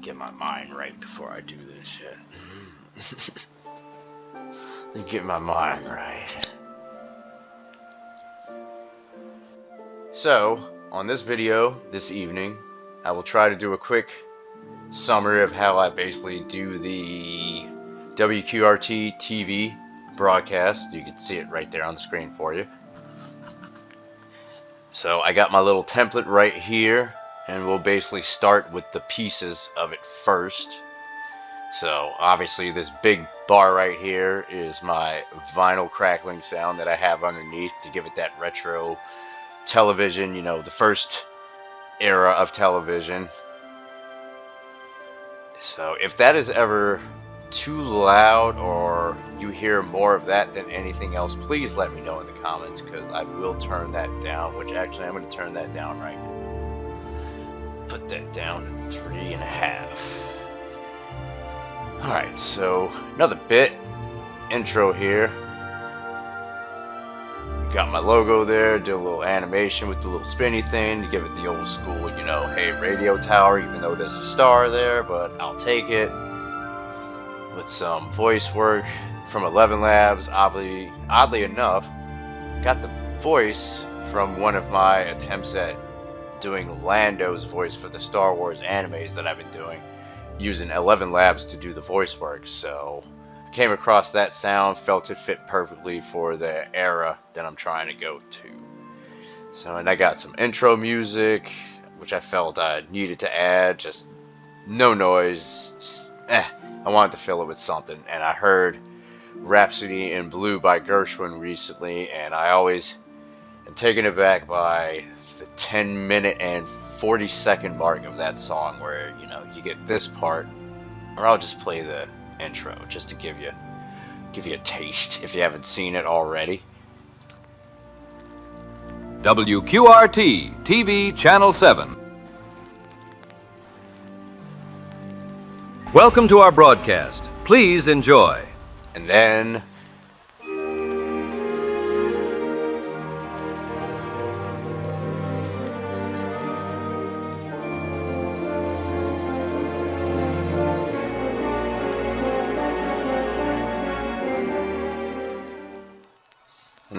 Get my mind right before I do this shit. Get my mind right. So, on this video this evening, I will try to do a quick summary of how I basically do the WQRT-TV broadcast. You can see it right there on the screen for you. So I got my little template right here, and we'll basically start with the pieces of it first. So obviously this big bar right here is my vinyl crackling sound that I have underneath to give it that retro television, you know, the first era of television. So if that is ever too loud or you hear more of that than anything else, please let me know in the comments, because I will turn that down, which actually I'm going to turn that down right now. Put that down to 3.5. Alright, so another bit, intro here. Got my logo there, did a little animation with the little spinny thing to give it the old school, you know, hey, radio tower, even though there's a star there, but I'll take it. With some voice work from 11 Labs, oddly enough, got the voice from one of my attempts at doing Lando's voice for the Star Wars animes that I've been doing, using 11 Labs to do the voice work. So came across that sound, felt it fit perfectly for the era that I'm trying to go to. So, and I got some intro music, which I felt I needed to add, just no noise, just, I wanted to fill it with something. And I heard Rhapsody in Blue by Gershwin recently, and I always am taken aback by the 10-minute and 40-second mark of that song, where, you know, you get this part, or I'll just play the intro just to give you a taste if you haven't seen it already. WQRT-TV Channel 7. Welcome to our broadcast. Please enjoy. And then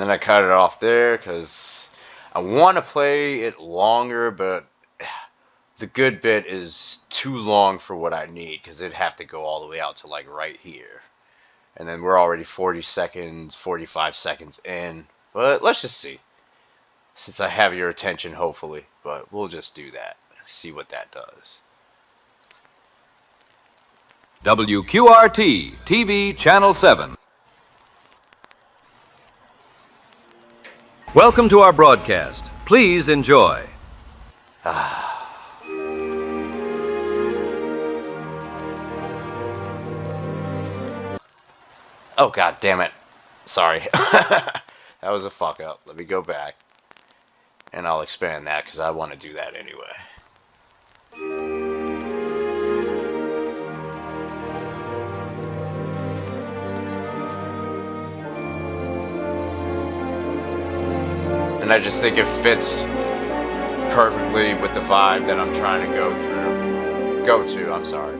I cut it off there because I want to play it longer, but the good bit is too long for what I need, because it'd have to go all the way out to like right here. And then we're already 40 seconds, 45 seconds in. But let's just see. Since I have your attention, hopefully. But we'll just do that. See what that does. WQRT-TV Channel 7. Welcome to our broadcast. Please enjoy. Oh, god damn it. Sorry. That was a fuck up. Let me go back. And I'll expand that, because I want to do that anyway. And I just think it fits perfectly with the vibe that I'm trying to go to, I'm sorry.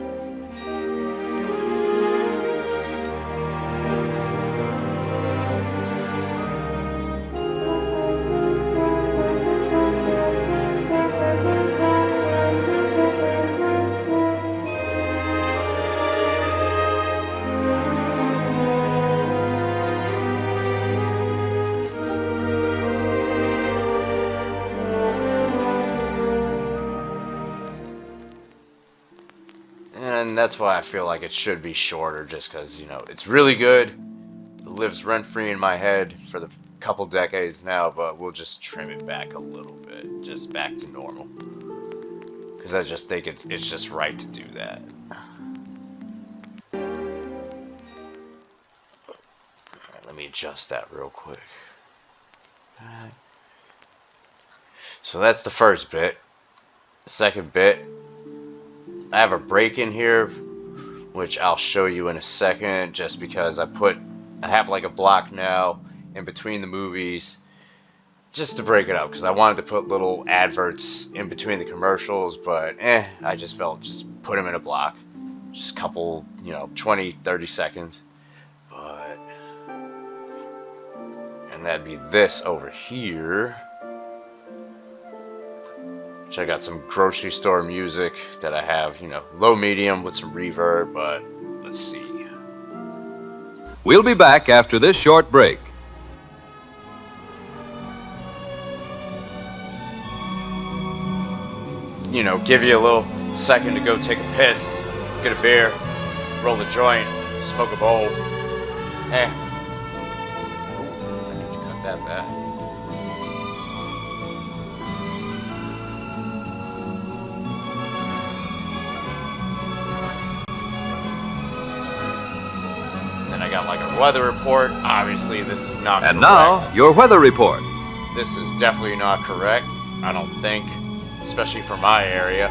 And that's why I feel like it should be shorter, just because, you know, it's really good. It lives rent-free in my head for the couple decades now, but we'll just trim it back a little bit, just back to normal. Because I just think it's just right to do that. Alright, let me adjust that real quick. So that's the first bit. The second bit, I have a break in here, which I'll show you in a second, just because I have like a block now in between the movies just to break it up, because I wanted to put little adverts in between the commercials, but I just felt just put them in a block. Just a couple, 20, 30 seconds. But, and that'd be this over here. Which I got some grocery store music that I have, low medium with some reverb, but let's see. We'll be back after this short break. Give you a little second to go take a piss, get a beer, roll a joint, smoke a bowl. Ooh, I need to cut that back. Then I got like a weather report. Obviously, this is not correct. And now, your weather report. This is definitely not correct, I don't think. Especially for my area.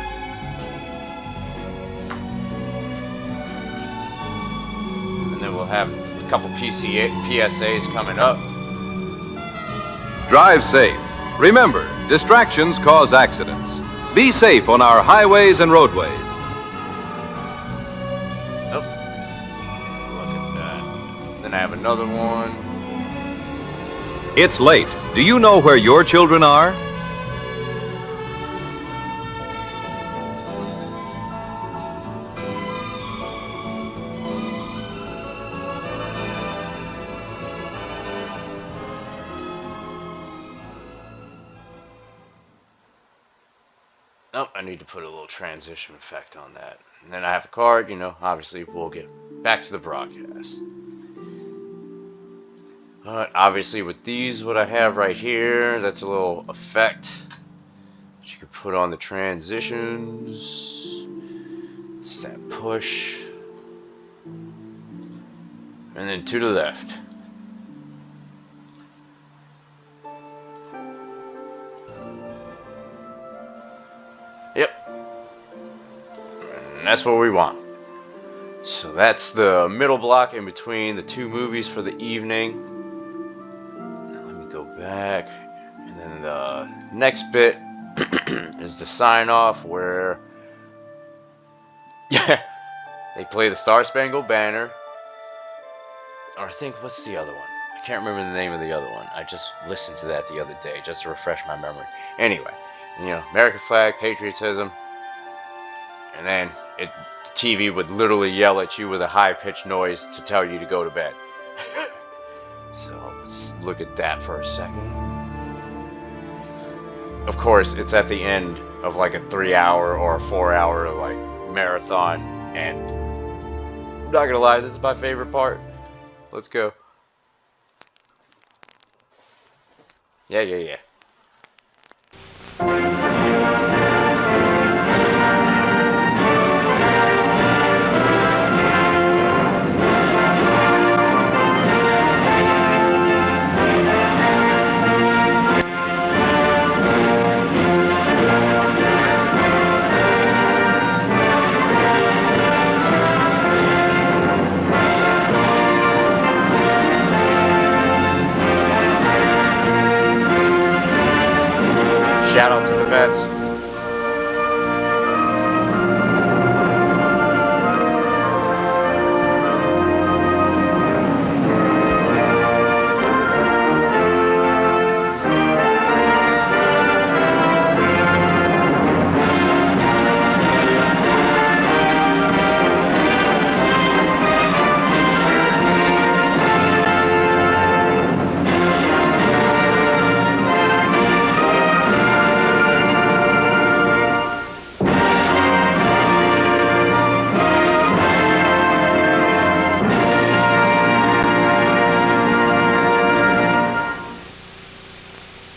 And then we'll have a couple PSAs coming up. Drive safe. Remember, distractions cause accidents. Be safe on our highways and roadways. Oh, look at that. Then I have another one. It's late. Do you know where your children are? Oh, I need to put a little transition effect on that. And then I have a card, obviously we'll get back to the broadcast. But obviously with these, what I have right here, that's a little effect that you can put on the transitions. It's that push. And then to the left. Yep. And that's what we want. So that's the middle block in between the two movies for the evening. Now let me go back. And then the next bit is the sign off where they play the Star Spangled Banner. Or I think, what's the other one? I can't remember the name of the other one. I just listened to that the other day just to refresh my memory. Anyway. American flag, patriotism, and then the TV would literally yell at you with a high-pitched noise to tell you to go to bed. So let's look at that for a second. Of course, it's at the end of like a 3-hour or a 4-hour like marathon, and I'm not gonna lie, this is my favorite part. Let's go. Yeah. Shout out to the vets.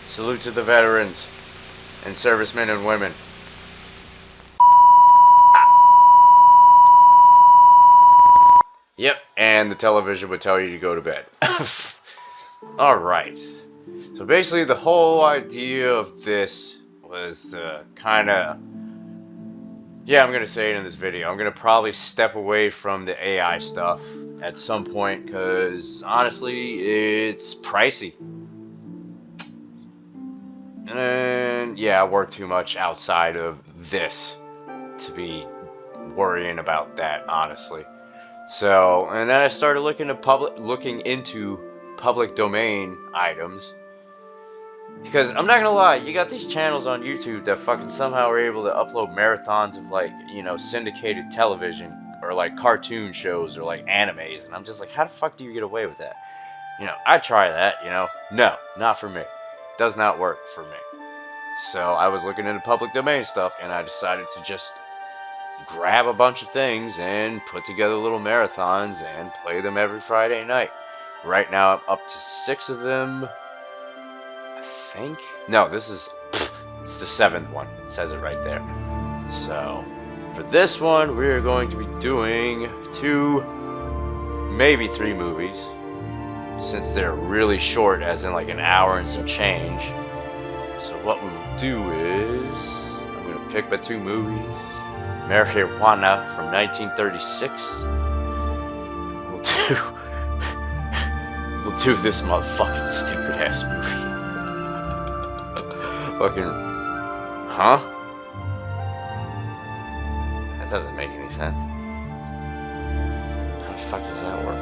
Salute to the veterans and servicemen and women. Yep, and the television would tell you to go to bed. Alright. So basically the whole idea of this was to kind of... Yeah, I'm going to say it in this video. I'm going to probably step away from the AI stuff at some point because honestly, it's pricey. And yeah, I work too much outside of this to be worrying about that, honestly. So, and then I started looking into public domain items. Because I'm not gonna lie, you got these channels on YouTube that fucking somehow are able to upload marathons of, like, you know, syndicated television or like cartoon shows or like animes, and I'm just like, how the fuck do you get away with that? You know, I try that, you know. No, not for me. Does not work for me. So I was looking into public domain stuff, and I decided to just grab a bunch of things and put together little marathons and play them every Friday night. Right now I'm up to 6 of them, I think. No, it's the 7th one. It says it right there. So for this one, we're going to be doing 2, maybe 3 movies, since they're really short, as in like an hour and some change. So what we will do is, I'm going to pick my 2 movies. Marijuana from 1936. We'll do this motherfucking stupid ass movie. Fucking, huh? That doesn't make any sense. How the fuck does that work?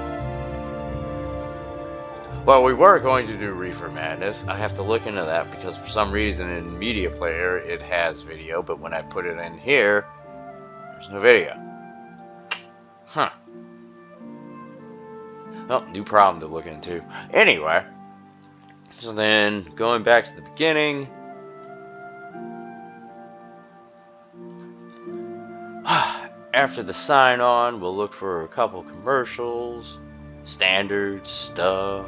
Well, we were going to do Reefer Madness. I have to look into that because for some reason in Media Player it has video, but when I put it in here, there's no video. Huh. Well, new problem to look into. Anyway, so then going back to the beginning. After the sign on, we'll look for a couple commercials, standard stuff.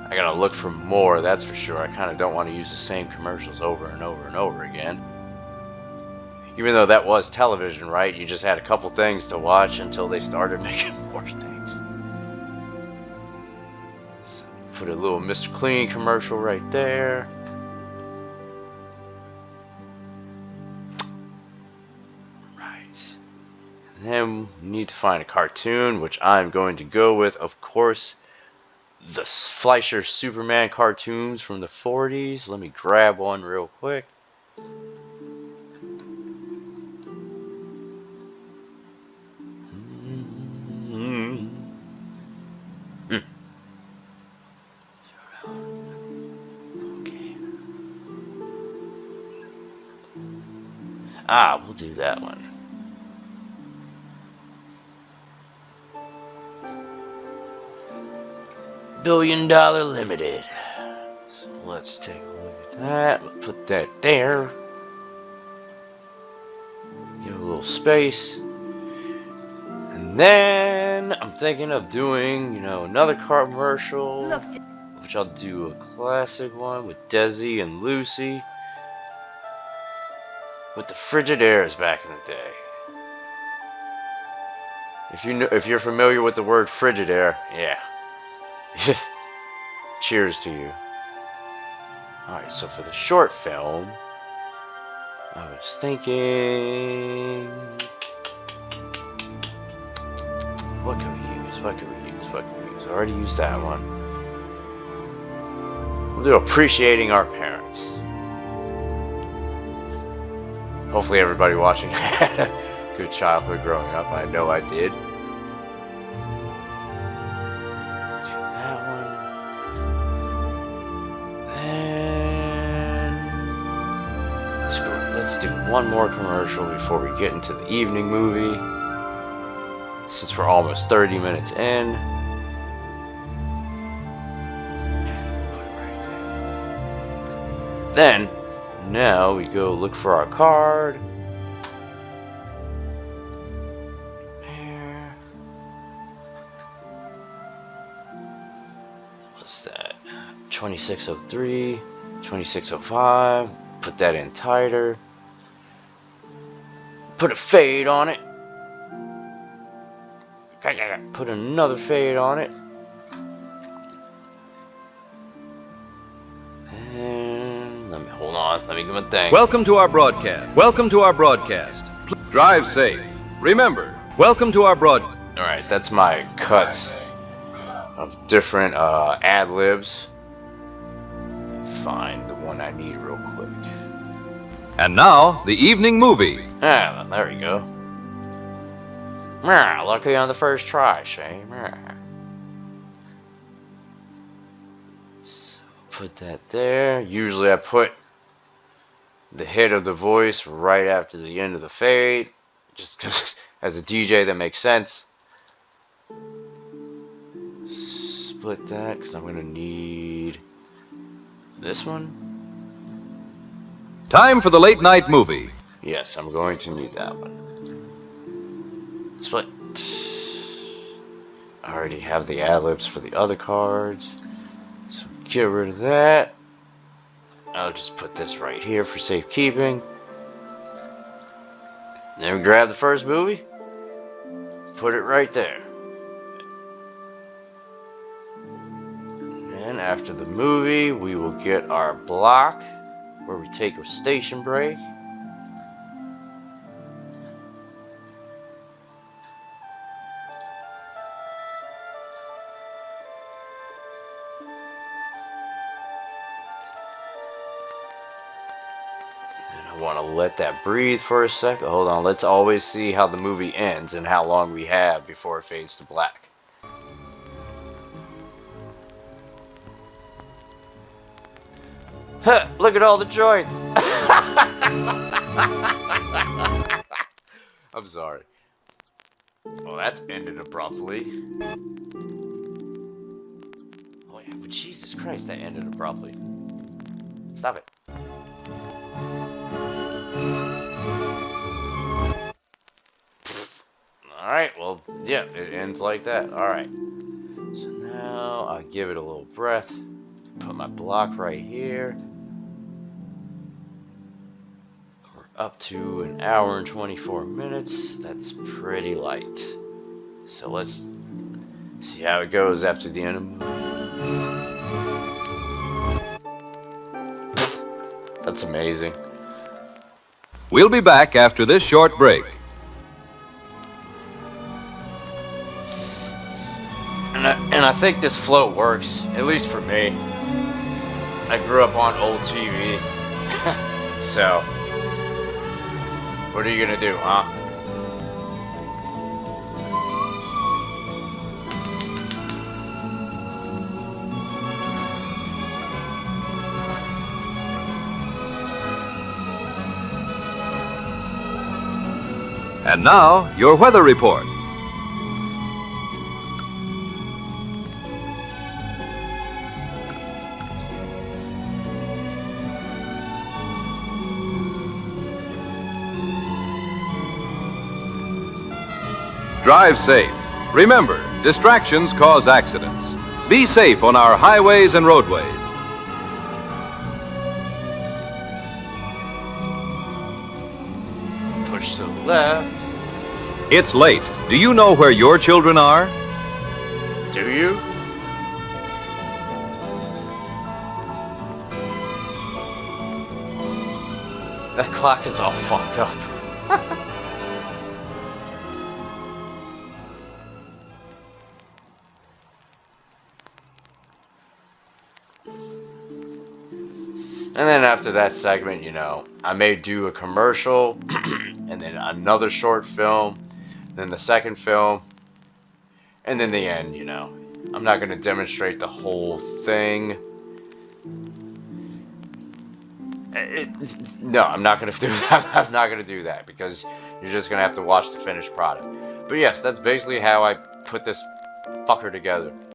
I gotta look for more, that's for sure. I kind of don't want to use the same commercials over and over and over again. Even though that was television, right? You just had a couple things to watch until they started making more things. So put a little Mr. Clean commercial right there. Right. And then we need to find a cartoon, which I'm going to go with, of course, the Fleischer Superman cartoons from the 40s. Let me grab one real quick. We'll do that one. $1 Billion Limited. So let's take a look at that. We'll put that there. Give a little space. And then I'm thinking of doing, you know, another commercial, which I'll do a classic one with Desi and Lucy. With the Frigidaires back in the day. If you're familiar with the word Frigidaire, yeah. Cheers to you. Alright, so for the short film, I was thinking, what can we use? I already used that one. We'll do Appreciating Our Parents. Hopefully everybody watching had a good childhood growing up. I know I did. Do that one. Then screw it. Let's do one more commercial before we get into the evening movie. Since we're almost 30 minutes in. Put it right there. Then now we go look for our card. There. What's that? 2603, 2605. Put that in tighter. Put a fade on it. Put another fade on it. Hold on, let me get my thing. Welcome to our broadcast. Drive safe. Remember. Welcome to our broadcast. Alright, that's my cuts of different ad-libs. find the one I need real quick. And now, the evening movie. Ah, there we go. Lucky on the first try, Shane. So put that there. Usually I put the hit of the voice right after the end of the fade. Just because as a DJ that makes sense. Split that because I'm going to need this one. Time for the late night movie. Yes, I'm going to need that one. Split. I already have the ad-libs for the other cards. So get rid of that. I'll just put this right here for safekeeping. Then we grab the first movie. Put it right there. And then after the movie, we will get our block where we take a station break. I want to let that breathe for a second. Hold on, let's always see how the movie ends and how long we have before it fades to black. Huh, look at all the joints. I'm sorry. Well, that ended abruptly. Oh yeah, but Jesus Christ, that ended abruptly. Stop it. Alright, well, yeah, it ends like that. Alright. So now I'll give it a little breath. Put my block right here. We're up to an hour and 24 minutes. That's pretty light. So let's see how it goes after the end of the movie. That's amazing. We'll be back after this short break. And I think this float works, at least for me. I grew up on old TV. So, what are you gonna do, huh? And now, your weather report. Drive safe. Remember, distractions cause accidents. Be safe on our highways and roadways. Push to the left. It's late. Do you know where your children are? Do you? That clock is all fucked up. And then after that segment, you know, I may do a commercial, and then another short film, then the second film, and then the end, you know. I'm not going to demonstrate the whole thing. No, I'm not going to do that. I'm not going to do that, because you're just going to have to watch the finished product. But yes, that's basically how I put this fucker together.